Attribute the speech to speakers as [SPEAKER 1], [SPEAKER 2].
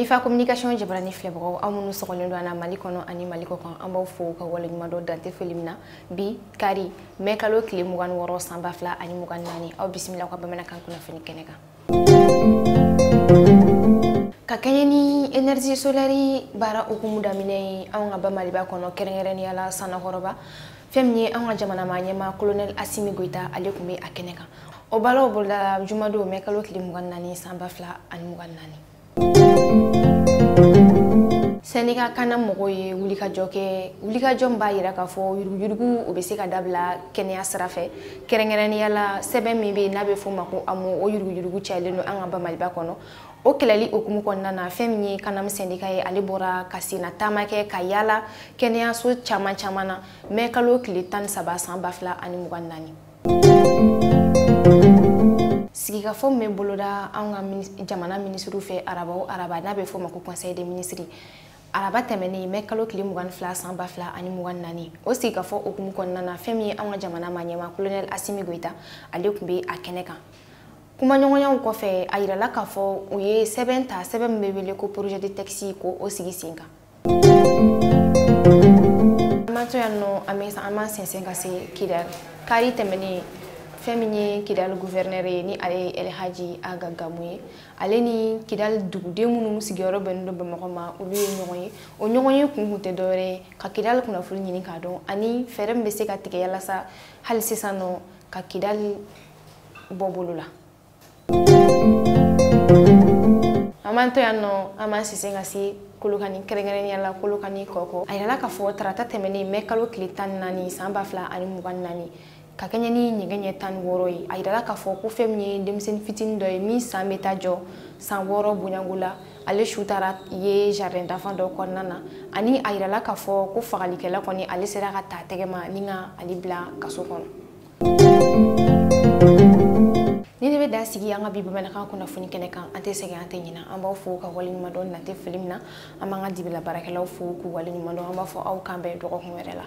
[SPEAKER 1] Alifa communication jabarani filɛbagaw aw minnu sɔgɔlen don an na Mali kɔnɔ ani Mali kɔ kan an b'aw fo ka waleɲuman dɔn dante foli min na bi kari mai kalo tile 26 san 2024 aw bisimila ka bamanankan kunnafoni kɛnɛ kan. Ka kɛɲɛ ni énergie solaire baara hukumu daminɛ ye anw ka ba Maliba kɔnɔ kɛrɛnkɛrɛnnenya la Sanakɔrɔba fɛn min ye anw ka jamanama ɲɛmaa colonel Asimi Goita ale tun bɛ a kɛnɛ kan. O baalaw boloda jumadon mai kalo tile 24 san 2024. Senegal kana mɔgɔw ye wulikajɔ kɛ wulikajɔ b'a yira k'a fɔ yuruguyurugu o bɛ se ka dabila kɛnɛya sira fɛ kɛrɛnkɛrɛnnenya la sɛbɛn min bɛ n'a bɛ fɔ ma ko AMO o yuruguyurugu cayalen don an ka ba Maliba kɔnɔ o kɛlɛli hukumu kɔnɔna na fɛn min ye kanam syndicat ye ale bɔra ka senna taama kɛ ka yaala kɛnɛyaso caman na mai kalo tile 13 san 2024. Sigikafɔ min bɛ boloda an ka jamana minisiriw fɛ araba n'a bɛ fɔ ma ko conseil des ministres araba tɛmɛnen mai kalo tile 22 san 2024 o sigikafɔ hukumu kɔnɔna na fɛn min ye an ka jamana ma ɲɛmaa colonel Asimi Goita ale tun bɛ a kɛnɛ kan. Kumaɲɔgɔnyaw kɔfɛ a yirala k'a fɔ u ye sɛbɛn ta sɛbɛn min bɛ wele ko projet de texte ko o sigi sen kan. An to yan nɔ an ma sɛnsɛn ka se Kidal kari tɛmɛnen fɛn min ye Kidal gouverneur ye ni ale ye Elhaji Aga Gamu ye ale ni Kidal duguden minnu sigiyɔrɔ bɛnnen don Bamakɔ ma olu ye ɲɔgɔn ye o ɲɔgɔn ye kun tɛ dɔwɛrɛ ye ka Kidal kunnafoni ɲini k'a dɔn ani fɛɛrɛ min bɛ se ka tigɛ yalasa hali sisan nɔ ka Kidal bɔ bolo la. An m'an to yan nɔ an m'an sɛnsɛn ka se Kolokani kɛrɛnkɛrɛnnenya la Kolokani kɔkɔ a yirala k'a fɔ tarata tɛmɛnen mai kalo tile 14 san 2024 ka kɛɲɛ ni ɲɛgɛn ɲɛ 16 ye a yirala k'a fɔ ko fɛn min ye denmisɛnnin fitinin dɔ ye min san bɛ taa jɔ san 6 bonyanko la ale su taara ye jardin d'enfant dɔ kɔnɔna na ani a yirala k'a fɔ ko fagalikɛla kɔni ale sera ka ta tɛgɛ ma ni ka ale bila kaso kɔnɔ. Ni ne bɛ da sigi an ka bi bamanankan kunnafoni kɛnɛ kan an tɛ sɛgɛn an tɛ ɲinɛ an b'aw fo ka waleɲuman dɔn nate fili min na an b'an ka dibila baarakɛlaw fo k'u waleɲuman dɔn an b'a fɔ aw kan bɛn dɔgɔkun wɛrɛ la.